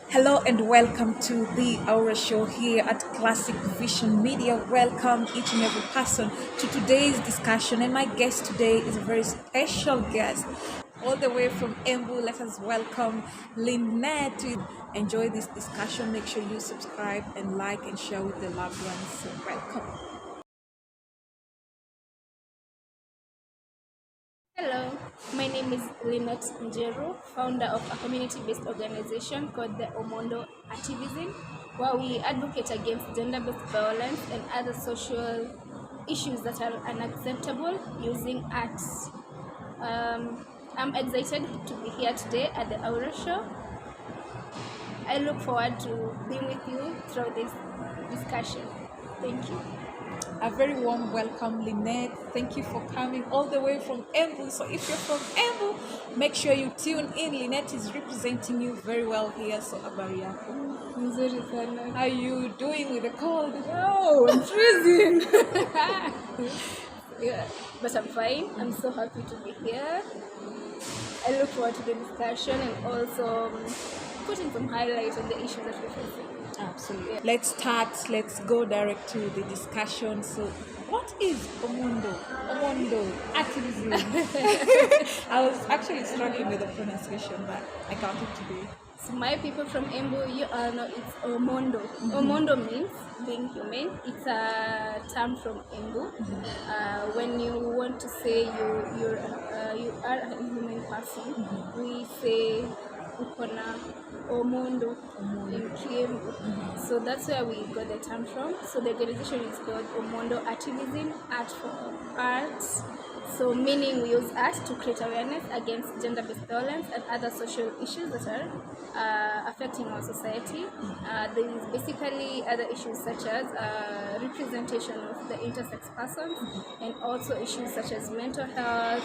Hello and welcome to the Aura Show here at Classic Vision Media. Welcome each and every person to today's discussion. And my guest today is a very special guest. All the way from Embu, let us welcome Lynette to enjoy this discussion. Make sure you subscribe and like and share with the loved ones. So welcome. Hello, my name is Lynette Njeru, founder of a community-based organization called the Umundu Artivism, where we advocate against gender-based violence and other social issues that are unacceptable using arts. I'm excited to be here today at the Aura Show. I look forward to being with you throughout this discussion. Thank you. A very warm welcome, Lynette. Thank you for coming all the way from Embu. So if you're from Embu, make sure you tune in. Lynette is representing you very well here. So habari yako? Nzuri sana. How are you doing with the cold? Oh, I'm freezing. Yeah, but I'm fine. I'm so happy to be here. I look forward to the discussion and also putting some highlights on the issues that we're facing. Absolutely. Yeah. Let's go direct to the discussion. So what is Umundu? Umundu, Artivism. I was actually struggling with the pronunciation, but I got it today. So my people from Embu, you all know it's Umundu. Umundu means being human. It's a term from Embu. When you want to say you are a human person, we say ukona Umundu in Kiembu. So that's where we got the term from. So the organization is called Umundu Artivism, art for arts. So meaning we use art to create awareness against gender-based violence and other social issues that are affecting our society. There is basically other issues such as representation of the intersex persons and also issues such as mental health,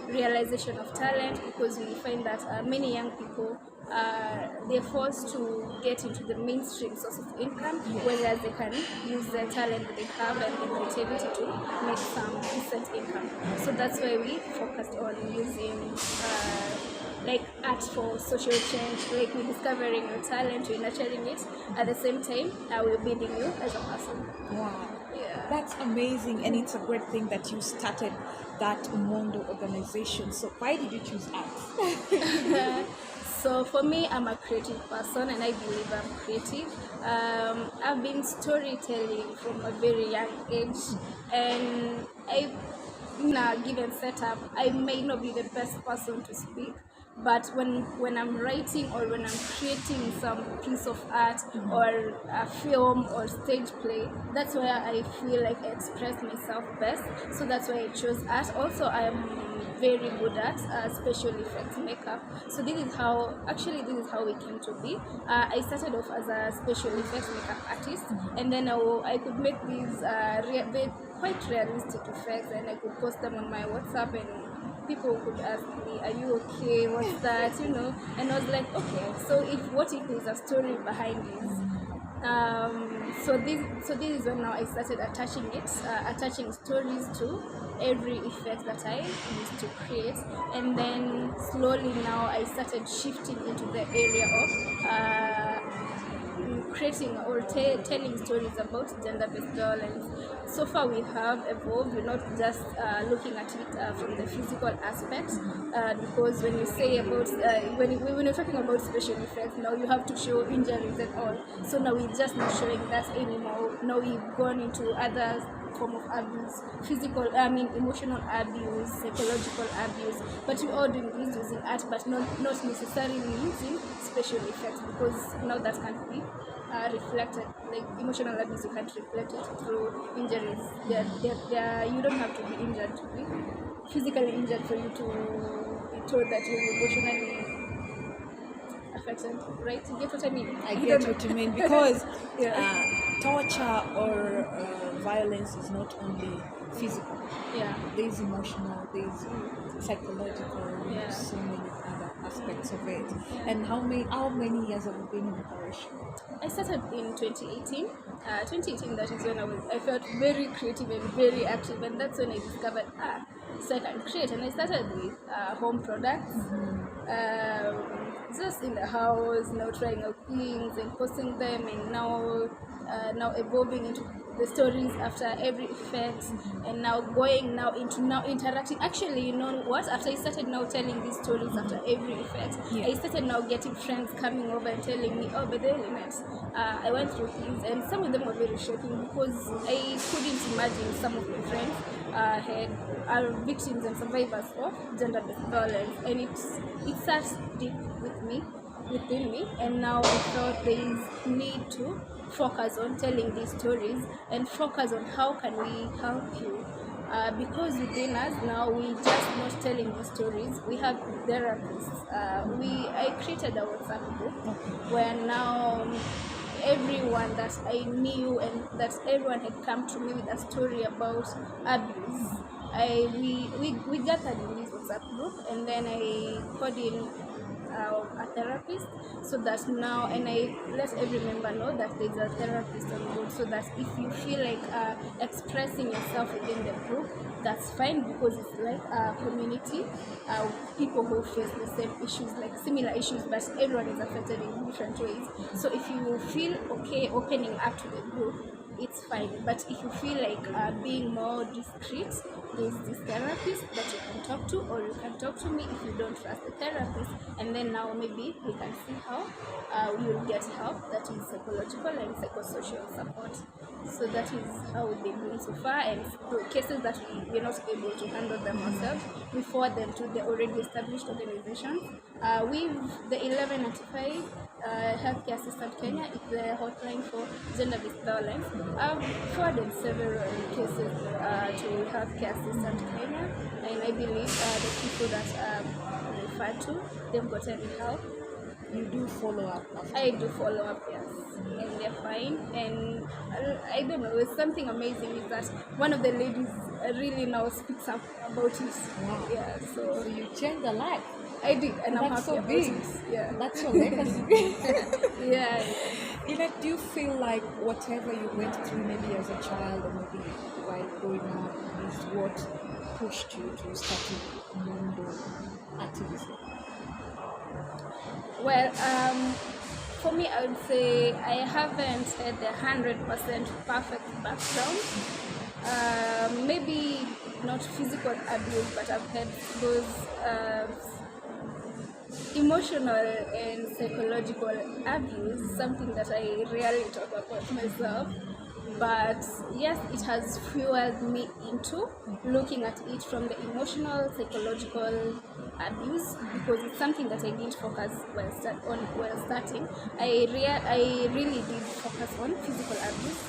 realization of talent, because we find that many young people they're forced to get into the mainstream source of income, whereas they can use their talent that they have and their creativity to make some decent income. So that's why we focused on using like art for social change, like we're discovering your talent, we're nurturing it. At the same time, we're building you as a person. Wow. Yeah. That's amazing, and it's a great thing that you started that Umundu organization. So why did you choose art? So for me, I'm a creative person and I believe I'm creative. I've been storytelling from a very young age, and in a given setup, I may not be the best person to speak, but when I'm writing or when I'm creating some piece of art or a film or stage play, that's where I feel like I express myself best. So that's why I chose art. Also, I'm very good at special effects makeup. So this is how we came to be. I started off as a special effects makeup artist, and then I could make these quite realistic effects, and I could post them on my WhatsApp, and people could ask me, "Are you okay? What's that?" You know, and I was like, "Okay, so what if there's a story behind this?" So this is when now I started attaching stories to every effect that I used to create, and then slowly now I started shifting into the area of creating or telling stories about gender-based violence. So far we have evolved. We're not just looking at it from the physical aspects, because when you say about when you're talking about special effects, now you have to show injuries and all. So now we're just not showing that anymore. Now we've gone into other form of abuse, emotional abuse, psychological abuse, but we're all doing this using art, but not necessarily using special effects, because now that can't be reflected. Like emotional abuse, you can't reflect it through injuries. You don't have to be injured to be physically injured for you to be told that you're emotionally affected, right? You get what I mean? I get what you mean, because Yeah. torture or violence is not only physical. Yeah. There's emotional, there's psychological, Yeah. so many other aspects of it. And how many years have you been in operation? I started in 2018. 2018, that is when I felt very creative and very active, and that's when I discovered so I can create, and I started with home products. just in the house, trying out things and posting them, and now evolving into the stories after every effect, and now going now into now interacting. Actually, you know what? After I started now telling these stories after every effect, Yeah. I started now getting friends coming over and telling me, oh, but the elements, I went through things, and some of them were very shocking because I couldn't imagine some of my friends are victims and survivors of gender-based violence, and it sat deep within me, and now I thought there is need to focus on telling these stories and focus on how can we help you, because within us now we just not telling these stories, we have therapists. I created a WhatsApp group where now everyone that I knew and that everyone had come to me with a story about abuse. We gathered in this WhatsApp group, and then I called in a therapist, so that now, and I let every member know that there's a therapist on board, so that if you feel like expressing yourself within the group, that's fine, because it's like a community, people who face the same issues, like similar issues, but everyone is affected in different ways. So if you feel okay opening up to the group, it's fine. But if you feel like being more discreet, there's this therapist that you can talk to, or you can talk to me if you don't trust the therapist, and then now maybe we can see how you'll get help that is psychological and psychosocial support. So that is how we've been doing so far, and the cases that we're not able to handle them ourselves, we forward them to the already established organizations. With the 1195 Healthcare Assistant Kenya, it's the hotline for gender-based violence. I've forwarded several cases to Healthcare Assistant Kenya, and I believe the people that referred to, they've gotten help. You do follow up after. I do follow up, yes, and they're fine. And I don't know, it's something amazing is that one of the ladies really now speaks up about it. Wow. Yeah, So you changed a life. I did, and I'm That's happy so about big. it. Yeah, That's your legacy. yeah. Do you feel like whatever you went through, maybe as a child or maybe while growing up, is what pushed you to start Umundu activism? Well, for me, I would say I haven't had a 100% perfect background. Maybe not physical abuse, but I've had those emotional and psychological abuse, something that I rarely talk about myself. But yes, it has fueled me into looking at it from the emotional, psychological abuse, because it's something that I didn't focus while starting. I really did focus on physical abuse.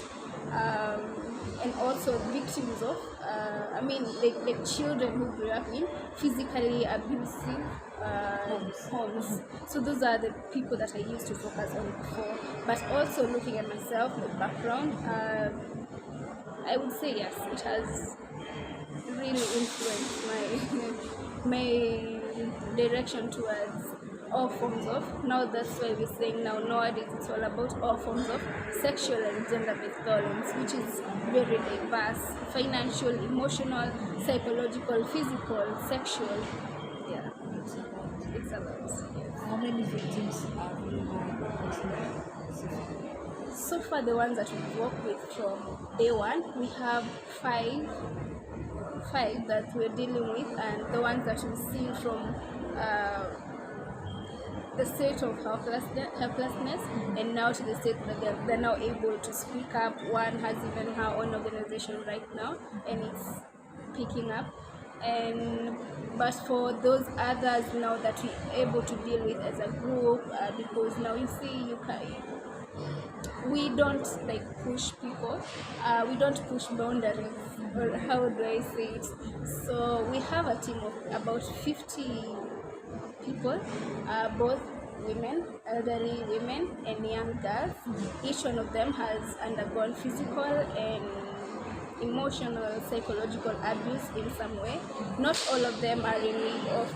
And also victims of, like children who grew up in physically abusive homes. So those are the people that I used to focus on before. But also looking at myself, my background, I would say yes, it has really influenced my direction towards all forms of, now that's why we're saying now nowadays it's all about all forms of sexual and gender-based violence, which is very diverse: financial, emotional, psychological, physical, sexual. Yeah, it's a lot. Yes. How many victims have you had? So far, the ones that we've worked with from day one, we have five that we're dealing with, and the ones that we've seen from the state of helplessness, and now to the state that they're now able to speak up. One has even her own organization right now, and it's picking up. But for those others now that we're able to deal with as a group, because now you see, we don't push people, we don't push boundaries, or how do I say it? So we have a team of about 50 people, both women, elderly women, and young girls. Each one of them has undergone physical and emotional, psychological abuse in some way. Not all of them are in need of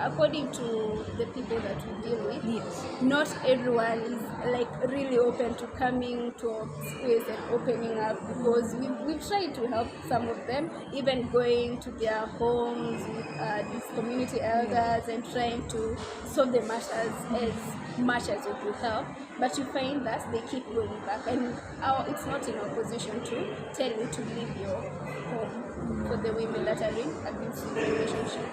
according to the people that we deal with, Yes. not everyone is like really open to coming to a space and opening up, because we've tried to help some of them, even going to their homes with these community elders and trying to solve the matters as much as we could help, but you find that they keep going back, and it's not in our position to tell you to leave your home for the women that are in abusive relationship.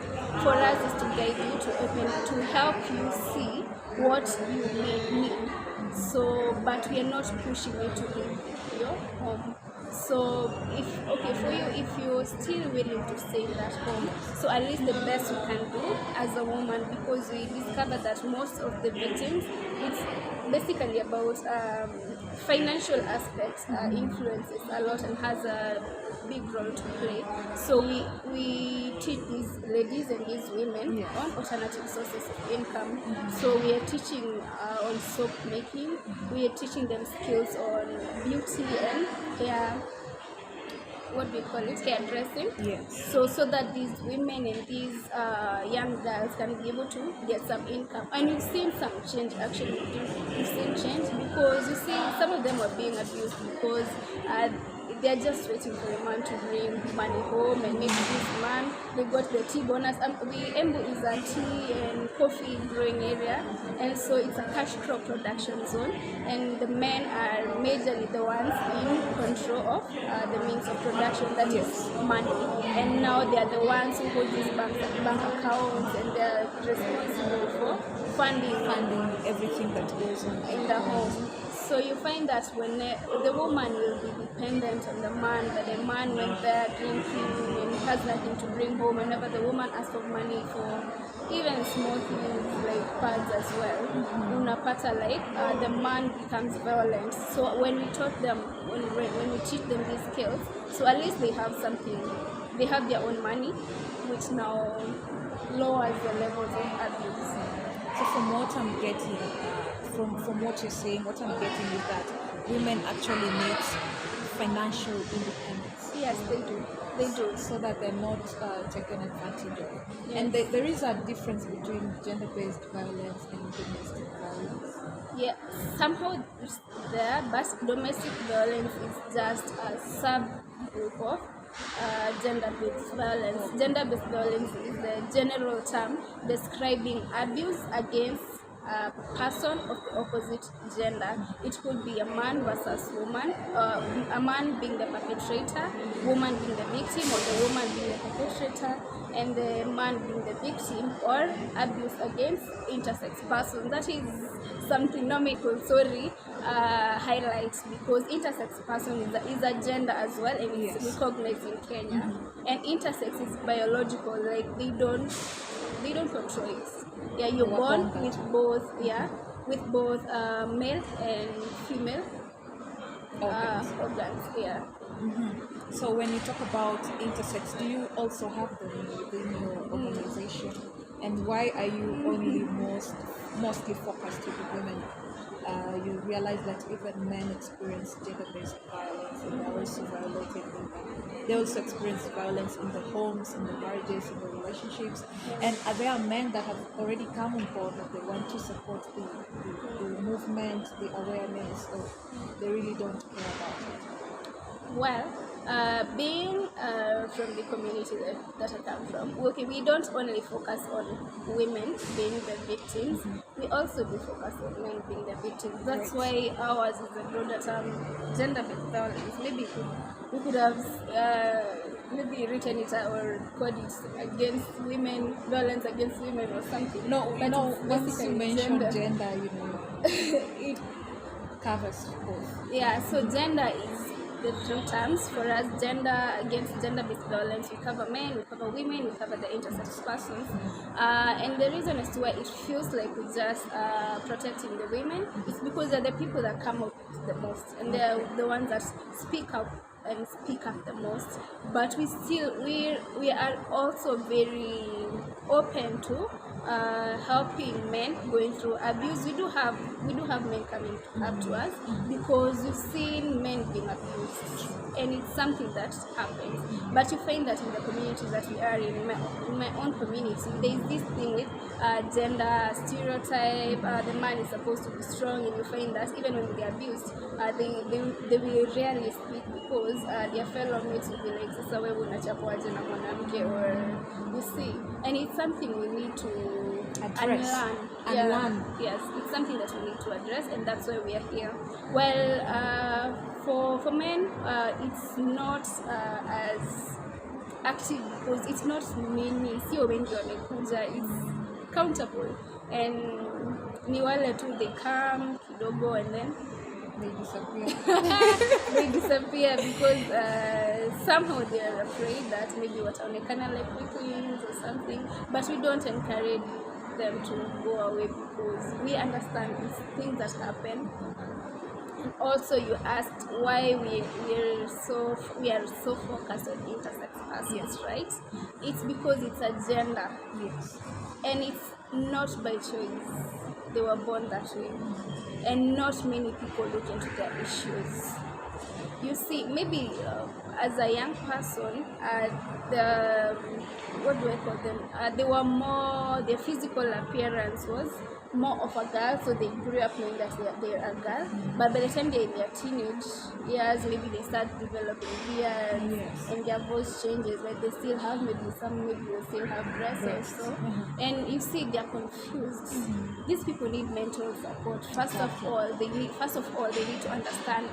For us is to guide you, to help you see what you may need. So, but we are not pushing you to leave your home. So, for you, if you're still willing to stay in that home, so at least the best we can do as a woman, because we discovered that most of the victims, it's basically about financial aspects, influences a lot and has a big role to play. So we teach these ladies and these women on alternative sources of income. So we are teaching on soap making. We are teaching them skills on beauty and hair. What do you call it? Hairdressing. Yes. So that these women and these young girls can be able to get some income. And we've seen some change actually. We've seen change because you see some of them are being abused because they're just waiting for a man to bring money home, and maybe this man, they got the tea bonus. Embu is a tea and coffee growing area, and so it's a cash crop production zone, and the men are majorly the ones in control of the means of production, that is money, and now they are the ones who hold these bank accounts, and they're responsible for funding everything that goes on in the home. So you find that when the woman will be dependent on the man, but the man went there drinking and has nothing to bring home, whenever the woman asks for money for even small things like pads as well, unapata like the man becomes violent. So when we taught them, when we teach them these skills, so at least they have something, they have their own money, which now lowers the levels of abuse. So from what I'm getting, from what you're saying, what I'm getting is that women actually need financial independence. Yes, they do. They do. So that they're not taken advantage of. Yes. And there is a difference between gender-based violence and domestic violence. Yeah, somehow it's there, but domestic violence is just a subgroup of gender-based violence. Gender-based violence is the general term describing abuse against a person of the opposite gender. It could be a man versus woman, a man being the perpetrator, woman being the victim, or the woman being the perpetrator, and the man being the victim, or abuse against intersex persons. That is something Nomiko highlights, because intersex person is a gender as well, and it's recognized in Kenya. And intersex is biological, like they don't control it. Yeah, you're born with both male and female organs. Yeah. So when you talk about intersex, do you also have them within your organization? And why are you only mostly focused with women? You realize that even men experience gender-based violence, and they're also violated they also experience violence in the homes, in the marriages, in the relationships. And there are men that have already come on board that they want to support the movement, the awareness, so they really don't care about it. Well, being from the community that I come from, okay, we don't only focus on women being the victims, we also do focus on men being the victims. That's why ours is a broader term, gender-based violence. Maybe we could have maybe written it or called it against women, violence against women or something. No, but once you mention gender, it covers both. Yeah, so gender is the two terms. For us, gender against gender-based violence, we cover men, we cover women, we cover the intersex persons. And the reason as to why it feels like we're just protecting the women is because they're the people that come out the most, and they're the ones that speak up the most. But we are also very open to helping men going through abuse. We do have men coming up to us because we've seen men being abused, and it's something that happens. But you find that in the communities that we are in my own community, there is this thing with gender stereotype. The man is supposed to be strong, and you find that even when they're abused, they will rarely speak because their fellow mates will be like, sasa wewe unachapwaje na mwanamke, or you see. And it's something we need to Address. unlearn. Yes, it's something that we need to address, and that's why we are here. Well, for men, it's not as active because it's not many, sio wengi wamekuja, it's countable, and ni wale tu, they come kidogo and then They disappear. they disappear because somehow they are afraid that maybe wataonekana like weaklings or something, but we don't encourage them to go away because we understand these things that happen. And also, you asked why we are so focused on intersex persons, right? It's because it's a gender, Yes. and it's not by choice. They were born that way, and not many people look into their issues. You see, maybe as a young person, what do I call them? They were more, their physical appearance was more of a girl, so they grew up knowing that they're a girl. But by the time they're in their teenage years, maybe they start developing beards, and their voice changes, but they still have maybe they still have breasts also. And you see, they're confused. These people need mental support. First of all, they need to understand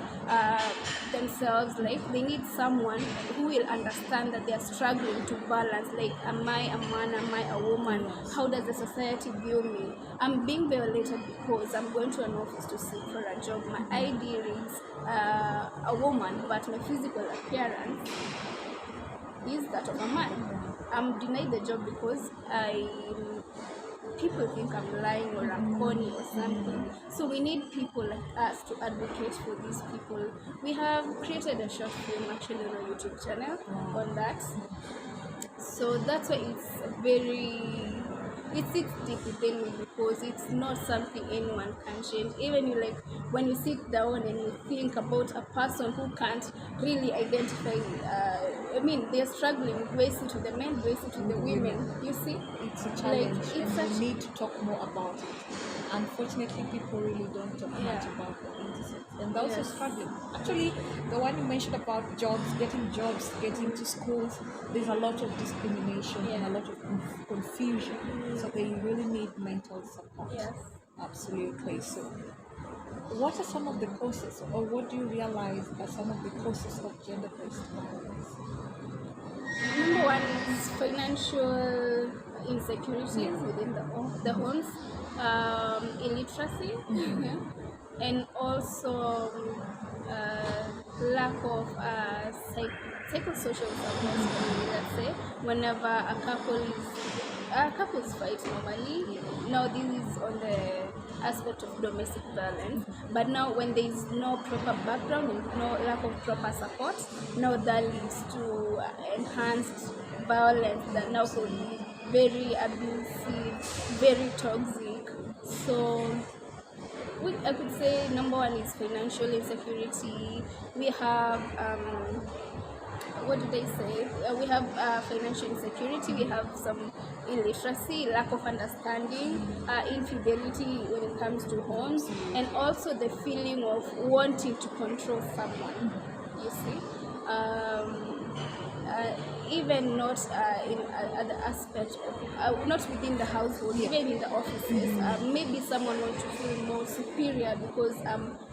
themselves. Like, they need someone who will understand that they're struggling to balance. Like, am I a man? Am I a woman? How does the society view me? I'm being violated because I'm going to an office to seek for a job. My ID reads a woman, but my physical appearance is that of a man. I'm denied the job because people think I'm lying or I'm corny or something. So we need people like us to advocate for these people. We have created a short film actually on our YouTube channel on that. So that's why it sits deep within me because it's not something anyone can change. Even when you sit down and you think about a person who can't really identify, they're struggling, race it to the men, race it to the women. You see, It's a challenge, and we need to talk more about it. Unfortunately, people really don't talk much about the intersex, and they're also struggling. Actually, the one you mentioned about getting to schools, there's a lot of discrimination and a lot of confusion. So they really need mental support. Yes. Absolutely. So, what are some of the causes, or what do you realize are some of the causes of gender-based violence? Number one is financial insecurities within the homes, illiteracy, and also lack of psychosocial support. Let's say whenever couples fight normally. Now this is on the aspect of domestic violence, but now when there is no proper background and no lack of proper support, now that leads to enhanced violence that now could be very abusive, very toxic. So I could say number one is financial insecurity. We have what did they say? We have financial insecurity, we have some illiteracy, lack of understanding, infidelity when it comes to homes, and also the feeling of wanting to control someone, you see. Even not in the aspect of not within the household, even in the offices. Maybe someone wants to feel more superior because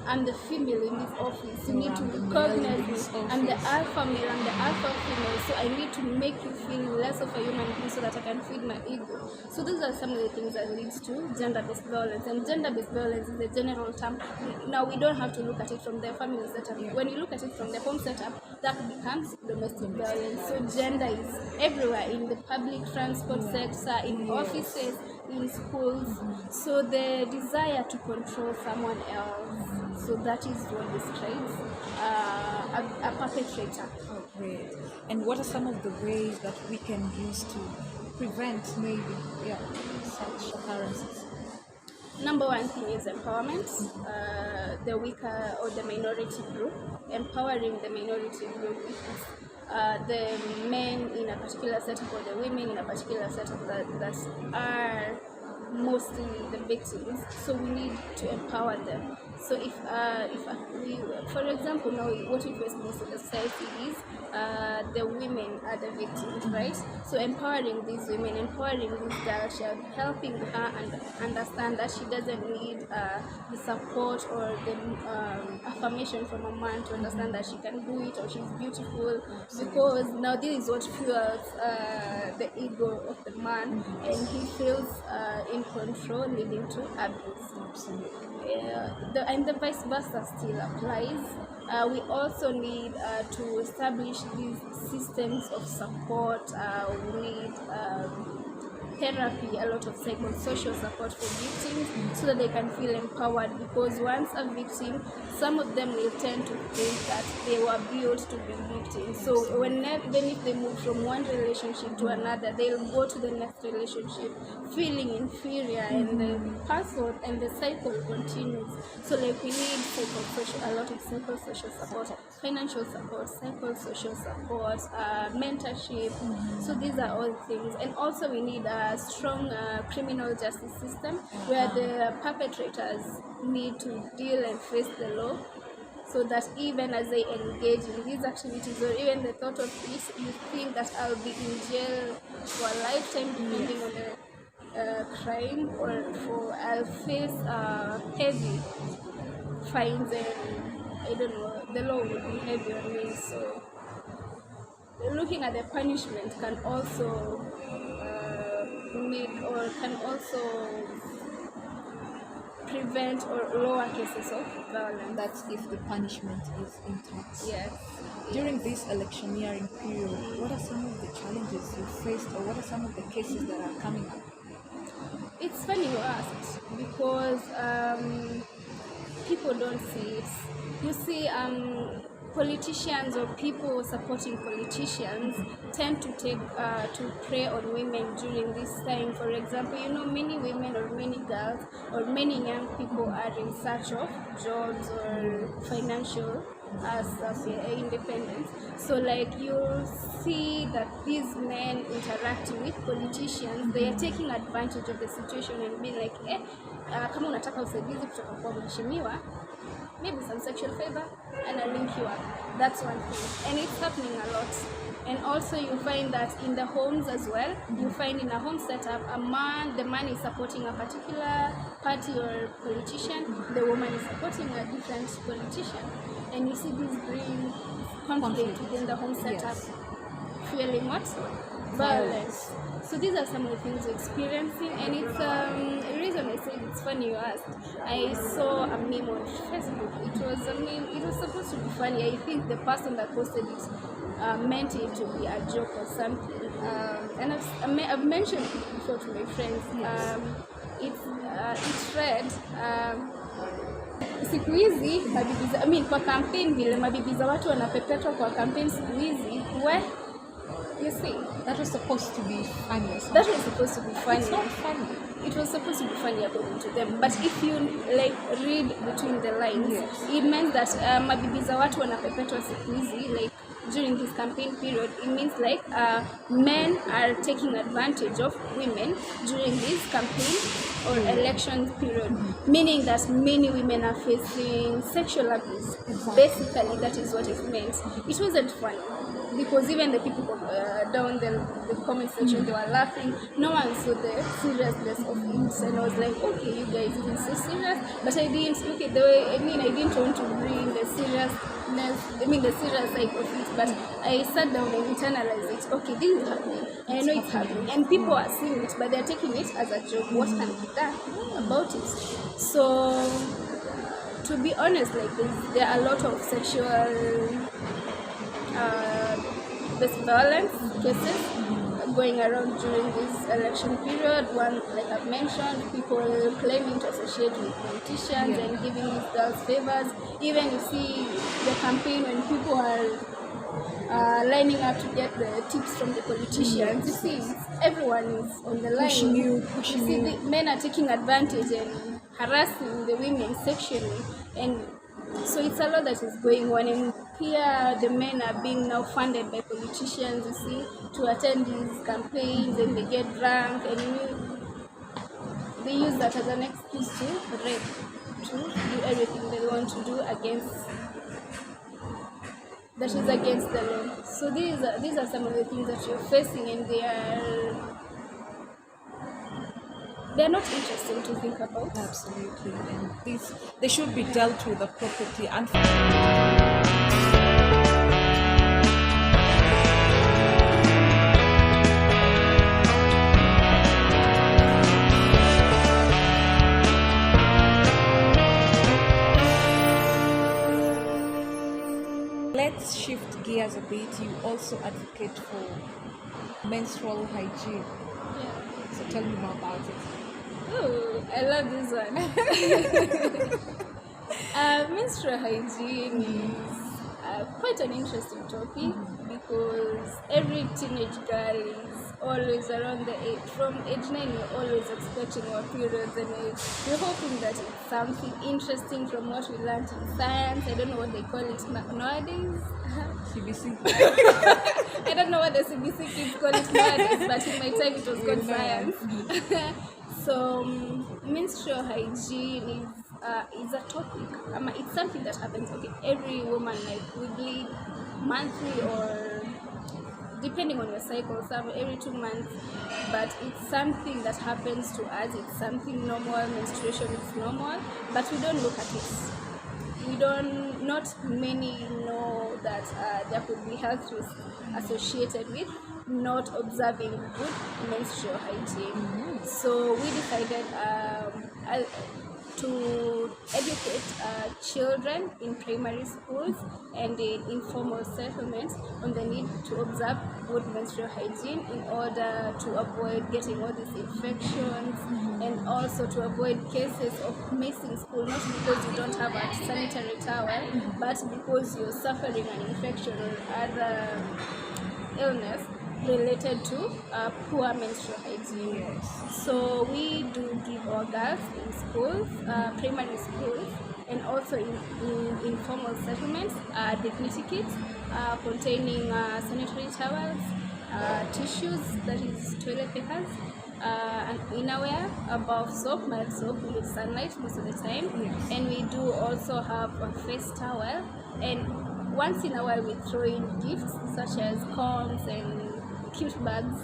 I'm the female in this office. You need to recognize me. I'm the alpha male, I'm the alpha female. So I need to make you feel less of a human being so that I can feed my ego. So those are some of the things that leads to gender-based violence. And gender-based violence is a general term. Now we don't have to look at it from the family setup. When you look at it from the home setup, that becomes domestic violence. So gender is everywhere, in the public transport sector, in offices, in schools. So the desire to control someone else, so that is what describes a perpetrator. Oh, great. And what are some of the ways that we can use to prevent maybe such occurrences? Number one thing is empowerment, the weaker or the minority group, empowering the minority group. The men in a particular setup or the women in a particular setup that are mostly the victims, so we need to empower them. So if we, for example, now what we face most in the society is the women are the victims, right? So empowering these women, empowering this girl, helping her and understand that she doesn't need the support or the affirmation from a man to understand that she can do it or she's beautiful, because now this is what fuels the ego of the man, and he feels in control, leading to abuse. Absolutely. And the vice versa still applies. We also need to establish these systems of support. We need therapy, a lot of psychosocial support for victims, so that they can feel empowered, because once a victim, some of them will tend to think that they were built to be victims. So even if they move from one relationship to another, they'll go to the next relationship feeling inferior, and the person and the cycle continues. So like we need a lot of psychosocial support, financial support, psychosocial support, mentorship. So these are all things. And also we need a strong criminal justice system where the perpetrators need to deal and face the law, so that even as they engage in these activities, or even the thought of this, you think that I'll be in jail for a lifetime, depending on the crime, or I'll face heavy fines, and I don't know, the law will be heavy on me. So looking at the punishment can also prevent or lower cases of violence. That's if the punishment is intact. Yes. During this electioneering period, what are some of the challenges you faced, or what are some of the cases that are coming up? It's funny you asked, because people don't see it. You see, politicians or people supporting politicians tend to prey on women during this time. For example, many women or many girls or many young people are in search of jobs or financial independence. So like you'll see that these men interacting with politicians, they are taking advantage of the situation and being like, kama unataka usaidizi kutoka kwa mheshimiwa, maybe some sexual favor, and I'll link you up. That's one thing. And it's happening a lot. And also you find that in the homes as well, you find in a home setup, the man is supporting a particular party or politician, the woman is supporting a different politician. And you see this bring conflict within the home setup, fueling what? Violence. So these are some of the things we're experiencing, and it's the reason I say it's funny you asked. I saw a meme on Facebook. It was a meme. It was supposed to be funny. I think the person that posted it meant it to be a joke or something. And I've mentioned it before to my friends. It read. Siku hizi mabibi kwa campaign vile mabibi za watu wanapepetwa kwa campaign siku hizi, you see, that was supposed to be funny. That was supposed to be funny. It's not funny. It was supposed to be funny according to them, but if you like read between the lines, it means that mabibi za watu wanapepetwa siku hizi, like during this campaign period, it means like men are taking advantage of women during this campaign or election period, meaning that many women are facing sexual abuse. Basically, that is what it meant. It wasn't funny, because even the people down the comment section, they were laughing. No one saw the seriousness of it, and I was like, okay, you guys, it is so serious. But I didn't look at the way. I didn't want to bring the seriousness. The serious side of it. But I sat down and internalized it. Okay, this is happening, and I know it's happening, and people are seeing it, but they're taking it as a joke. What can be done about it? So, to be honest, like there are a lot of sexual violence cases going around during this election period. One, like I've mentioned, people claiming to associate with politicians and giving these girls favors. Even you see the campaign when people are lining up to get the tips from the politicians. You see, everyone is on the line. Pushing you. The men are taking advantage and harassing the women sexually, and so it's a lot that is going on. And here, the men are being now funded by politicians. You see, to attend these campaigns, and they get drunk, and they use that as an excuse to rape, to do everything they want to do that is against the law. So these are some of the things that you're facing, and they're not interesting to think about. Absolutely, and they should be dealt with appropriately. And let's shift gears a bit. You also advocate for menstrual hygiene. Yeah. So tell me more about it. Oh, I love this one. Menstrual hygiene is quite an interesting topic because every teenage girl is always around from age 9, you're always expecting our periods, and we're hoping that it's something interesting from what we learned in science. I don't know what they call it nowadays. CBC. I don't know what the CBC kids call it nowadays, but in my time it was called science. So menstrual hygiene is a topic. It's something that happens. Okay, every woman, like, weekly, monthly, or depending on your cycle, every 2 months. But it's something that happens to us. It's something normal. Menstruation is normal, but we don't look at it. Not many know that there could be health risks associated with not observing good menstrual hygiene. So we decided to educate children in primary schools and in informal settlements on the need to observe good menstrual hygiene in order to avoid getting all these infections, and also to avoid cases of missing school, not because you don't have a sanitary towel, but because you're suffering an infection or other illness related to poor menstrual hygiene. Yes. So we do give our girls in schools, primary schools, and also in informal settlements, dignity kits containing sanitary towels, tissues, that is toilet papers, and innerwear, above soap, mild soap, we use sunlight most of the time. Yes. And we do also have a face towel, and once in a while we throw in gifts such as combs and cute bags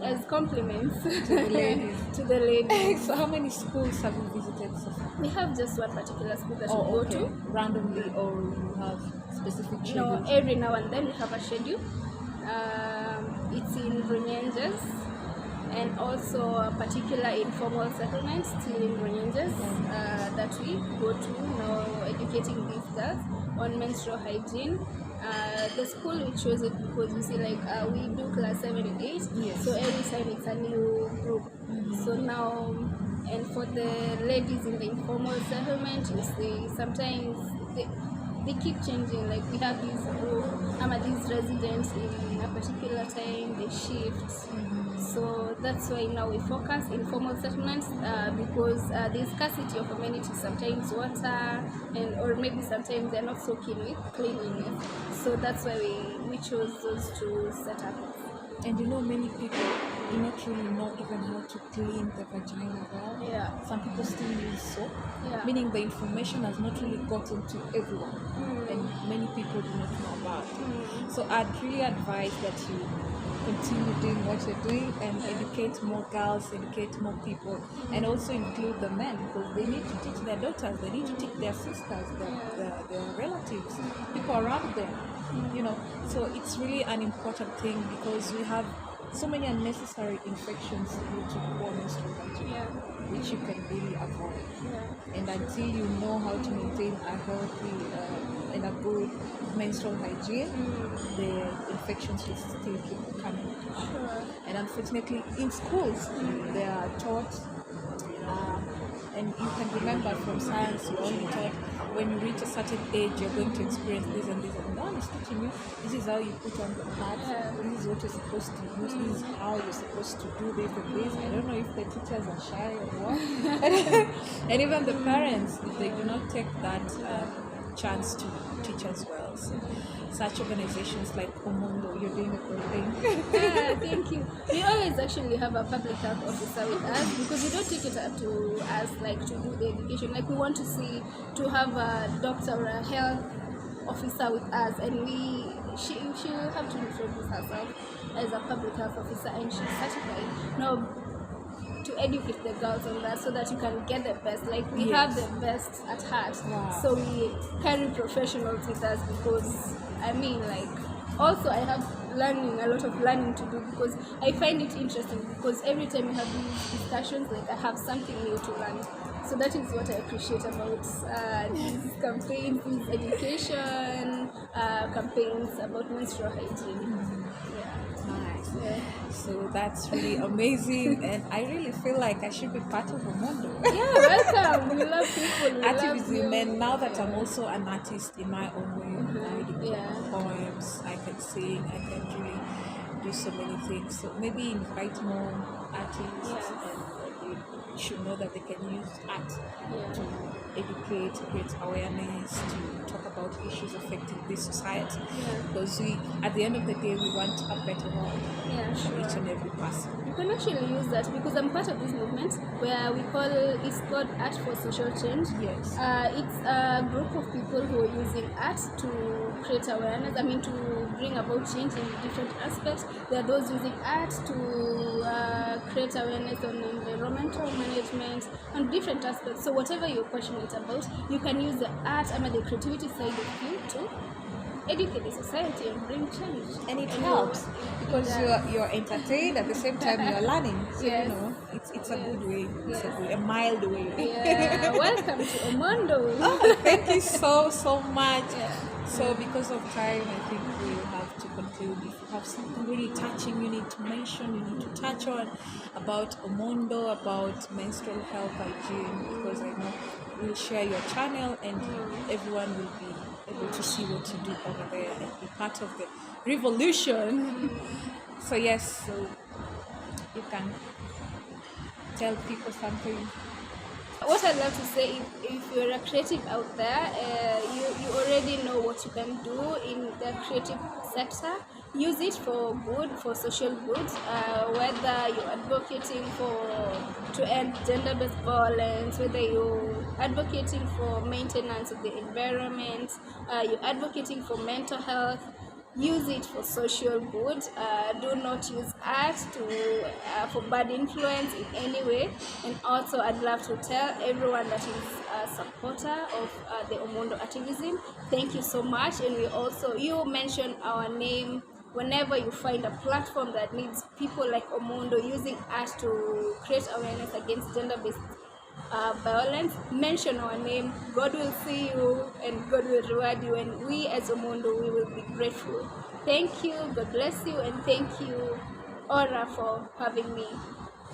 as compliments to the ladies. So how many schools have you visited so far? We have just one particular school that we go to randomly, or you have specific schedules? No, every now and then we have a schedule. It's in Runyenjes, and also a particular informal settlement still in Runyenjes that we go to now, educating these girls on menstrual hygiene. The school we chose it because you see, like, we do class 7 and 8, Yes. so every time it's a new group. So now, and for the ladies in the informal settlement, you see, sometimes they keep changing. Like, we have these these residents in a particular time, they shift. So that's why now we focus informal settlements because there's scarcity of amenities, sometimes water, or maybe sometimes they're not so keen with cleanliness. So that's why we chose those to set up. And many people do not really know even how to clean the vagina well. Yeah. Some people still use soap, Yeah. meaning the information has not really gotten to everyone, and many people do not know about it. So I'd really advise that you continue doing what you're doing and educate more girls, educate more people, and also include the men, because they need to teach their daughters, they need to teach their sisters, their relatives, people around them. So it's really an important thing, because we have so many unnecessary infections due to poor menstrual hygiene, which you can really avoid. And until you know how to maintain a healthy and a good menstrual hygiene, the infections will still keep coming. And unfortunately, in schools, they are taught and you can remember from science, you only taught when you reach a certain age, you're going to experience this and this, and no one is teaching you. This is how you put on the pads. This is what you're supposed to use. This is how you're supposed to do this and this. I don't know if the teachers are shy or what. And even the parents, they do not take that chance to teach as well. So such organizations like Umundu, you're doing a good thing. Thank you. We always actually have a public health officer with us because we don't take it up to us like to do the education. Like we want to have a doctor or a health officer with us, and she will have to introduce herself as a public health officer, and she's certified. Now, to educate the girls on that so that you can get the best. Like we have the best at heart. Wow. So we carry professionals with us because also I have a lot of learning to do because I find it interesting because every time we have these discussions, like I have something new to learn. So that is what I appreciate about these campaigns, these education campaigns about menstrual hygiene. Yeah. So that's really amazing, and I really feel like I should be part of Umundu. Yeah, welcome. We love people. We Artivism, and now that I'm also an artist in my own way, I do poems, I can sing, I can really do so many things. So maybe invite more artists, and they should know that they can use art to educate, create awareness, to talk about issues affecting this society. Because at the end of the day, we want a better world for each and every person. You can actually use that because I'm part of this movement where it's called Art for Social Change. Yes. It's a group of people who are using art to create awareness. To bring about change in different aspects. There are those using art to create awareness on environmental management and different aspects. So whatever you're passionate about, you can use the art and the creativity side of you to educate the society and bring change. And it helps because you're entertained at the same time you're learning. So it's a good way. It's a mild way. Welcome to Umundu. Thank you so much. So because of time, I think we'll have to conclude. If you have something really touching you need to mention, you need to touch on about Umundu, about menstrual health hygiene, because I know we'll share your channel and everyone will be able to see what you do over there and be part of the revolution. So you can tell people something. What I'd love to say, if you're a creative out there, you already know what you can do in the creative sector. Use it for good, for social good, whether you're advocating to end gender-based violence, whether you're advocating for maintenance of the environment, you're advocating for mental health. Use it for social good. Do not use art for bad influence in any way. And also, I'd love to tell everyone that is a supporter of the Umundu Artivism, thank you so much. And you mention our name whenever you find a platform that needs people like Umundu using art to create awareness against gender-based violence. Mention our name. God will see you and God will reward you, and we as Umundu, we will be grateful. Thank you, God bless you, and thank you, Aura, for having me.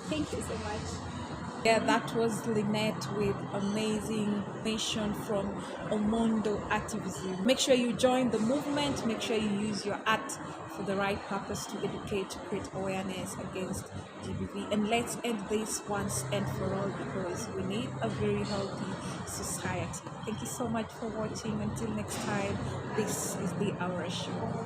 Thank you so much. Yeah, that was Lynette with amazing information from Umundu Artivism. Make sure you join the movement. Make sure you use your art for the right purpose to educate, to create awareness against GBV. And let's end this once and for all because we need a very healthy society. Thank you so much for watching. Until next time, this is the Aura Show.